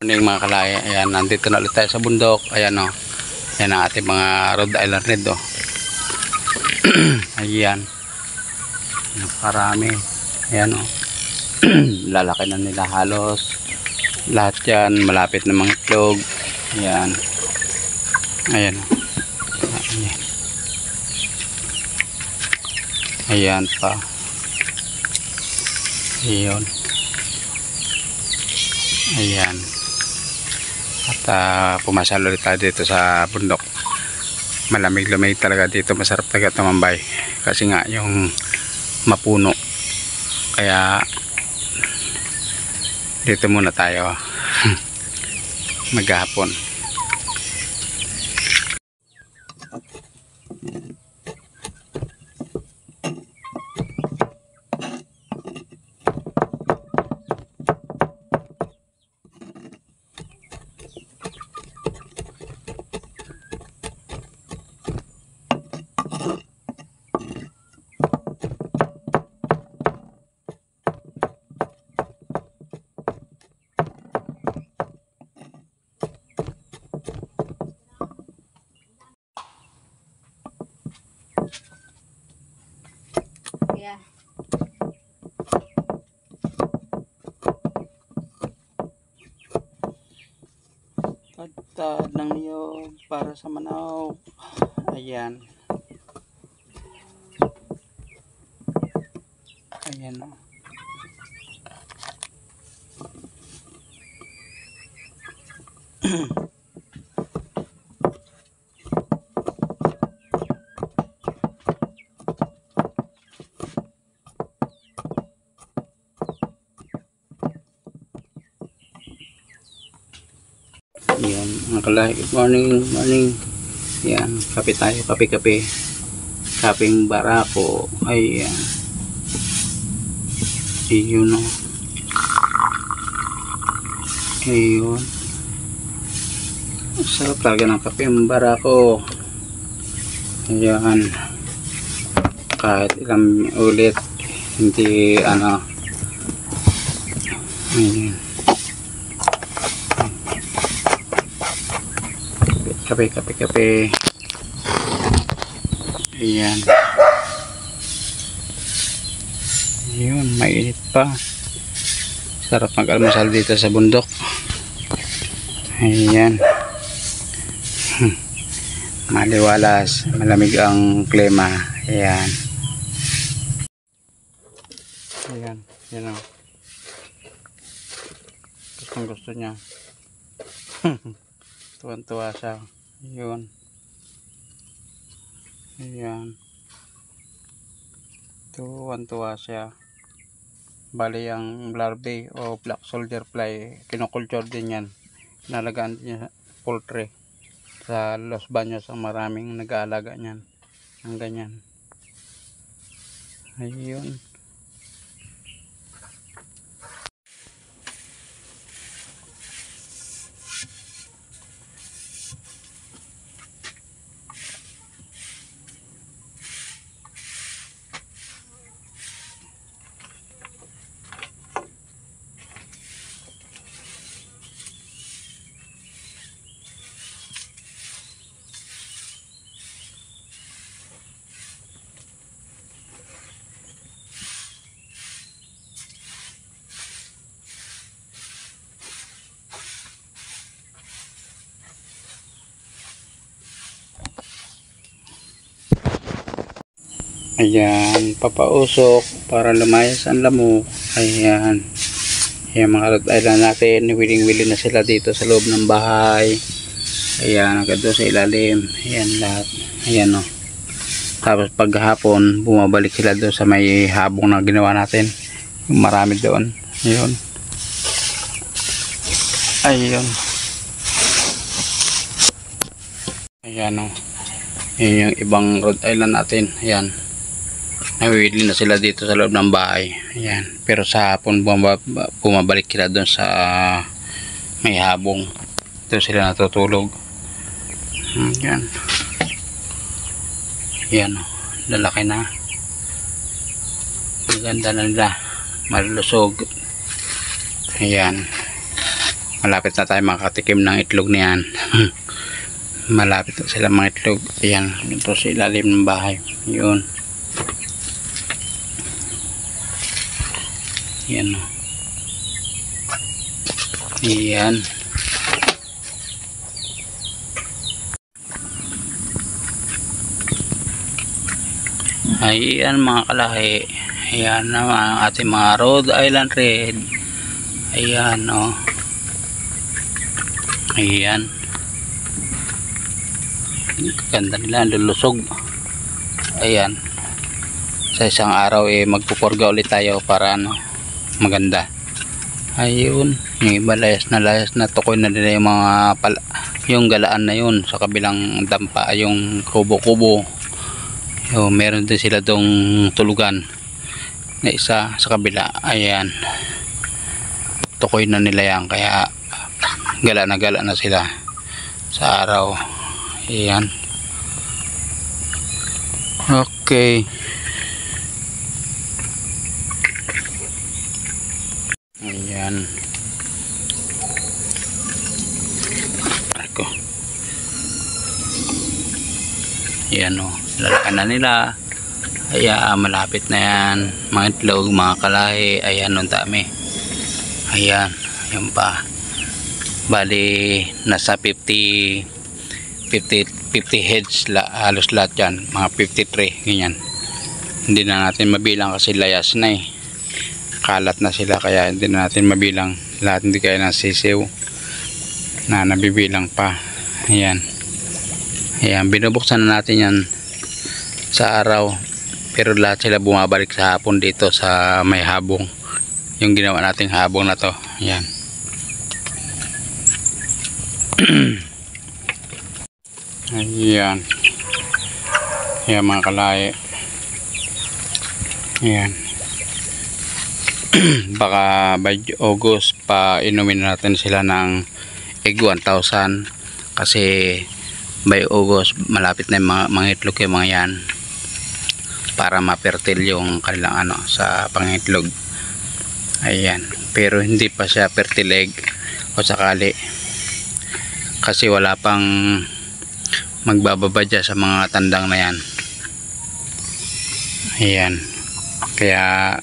Morning mga kalaya, ayan, nandito na ulit tayo sa bundok. Ayan o, ayan ang ating mga Rhode Island Red o. Ayan, napakarami. Ayan o, lalaki na nila halos. Lahat yan, malapit na mga itlog. Ayan, ayan o. Ayan. Ayan pa. Ayan. Ayan. At pumasal ulit tayo dito sa bundok. Malamig-lamig talaga dito, masarap talaga tumambay kasi nga yung mapuno. Kaya dito muna tayo maghapon. Yeah. Tad ng niyog para sa manaw. Ayan. Ayan o. Ayan, mga kalay, good morning, morning. Ayan, kape tayo, kape-kape. Kapeng barako. Ayan. Ayun o. Ayun. Sarap talaga ng kapeng barako. Ayan. Kahit ilang ulit, hindi ano. Ayan. Kape. Ayan. Ayun, mainit pa. Sarap mag-almusal dito sa bundok. Ayan. Maliwalas, malamig ang klima. Ayan. Ayan, yan o. Gusto niya. Tuwan-tuwa siya. Yun. Ayan. Tuwan-tuwa siya. Bali ang larvae o black soldier fly, kinokulture din yan. Nalagaan din niya sa poultry. Sa Los Baños ang maraming nag-aalaga niyan. Ang ganyan. Ayun. Ayan, papausok para lumayas ang lamok. Ayan. Ayan mga Rhode Island natin, willing-willing na sila dito sa loob ng bahay. Ayan, hanggang doon sa ilalim. Ayan lahat. Ayan o. Tapos paghapon, bumabalik sila doon sa may habong na ginawa natin. Yung marami doon. Ayun. Ayun. Ayan o. Ayan yung ibang Rhode Island natin. Ayan. Nawili na sila dito sa loob ng bahay. Ayan. Pero sa hapon bumabalik sila doon sa may habong. Doon sila natutulog. Ayan. Ayan o. Lalaki na. Maganda na nila. Malusog. Ayan. malapit na tayo makatikim ng itlog niyan. Malapit na sila mga itlog. Ayan, ito sa ilalim ng bahay. Yun. Yan. Yan. Ayan mga kalahi. Ayan naman ang ating mga Rhode Island Red. Ayan o. Ayan. Ganda nila, lulusog. Ayan. Sa isang araw magpupurga ulit tayo para maganda. Ayun. Yung iba layas na tukoy na nila yung mga yung galaan na yun sa kabilang dampa, yung kubo-kubo. Meron din sila dong tulugan na isa sa kabila. Ayan, tukoy na nila yan, kaya gala na sila sa araw. Ayan, okay. Ayan, ako. Ayan o, lalakan na nila. Ayan, malapit na yan. Mga itlog, mga kalahi. Ayan, ang dami. Ayan, ayan pa. Bali, nasa 50 heads halos lahat yan. Mga 53, ganyan. Hindi na natin mabilang kasi layas na kalat na sila, kaya hindi na natin mabilang. Lahat hindi kaya nasisiw na nabibilang pa. Ayan. Ayan, binubuksan na natin yan sa araw, pero lahat sila bumabalik sa hapon dito sa may habong, yung ginawa nating habong na to. Ayan. Ayan. Ayan mga kalahi. Ayan. Baka by August pa inumin natin sila ng egg 1,000 kasi by August malapit na yung mga itlog yung mga yan, para ma-fertile yung kanilang sa pangitlog. Ayan, pero hindi pa siya fertile egg o sakali kasi wala pang magbababa dyan sa mga tandang na yan. Ayan, kaya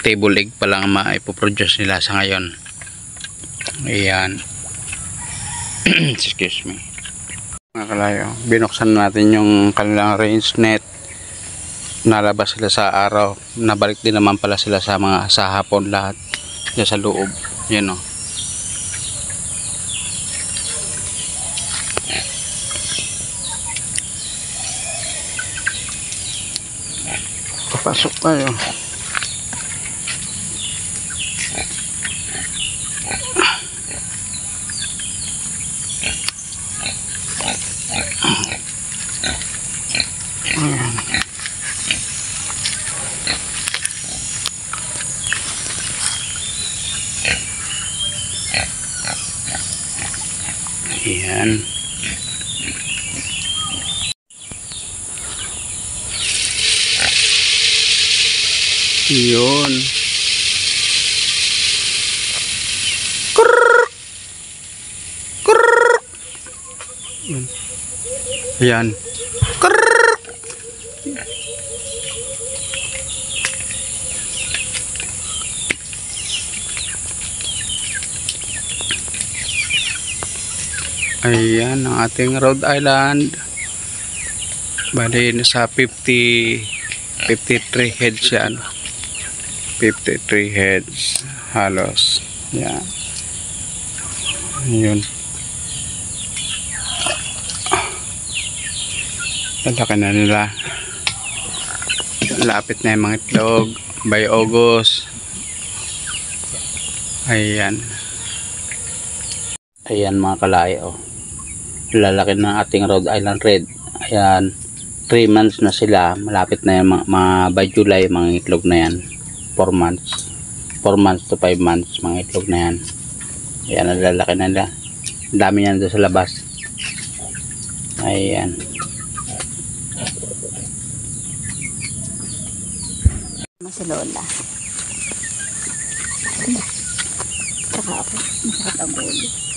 table egg pa lang maipoproduce nila sa ngayon. Ayan. Excuse me mga kalayo, binuksan natin yung kanilang range net. Nalabas sila sa araw, nabalik din naman pala sila sa hapon lahat dyan sa loob. Yan o. Papasok tayo. Ayan. Yun. Ayan. Ayan ang ating Rhode Island. Bali nasa 53 heads yan. 53 heads halos. Yan. Ayun. Lalaki na nila. Lapit na yung mga itlog by August. Ayan. Ayan mga kalaya oh. Lalaki ng ating Rhode Island Red. Ayan, 3 months na sila. Malapit na yung mga by July mga itlog na yan. 4 months to 5 months mga itlog na yan. Ayan, lalaki na nila. Dami yan doon sa labas. Ayan. Si Lola. Baka ako. Masakit ang ulo.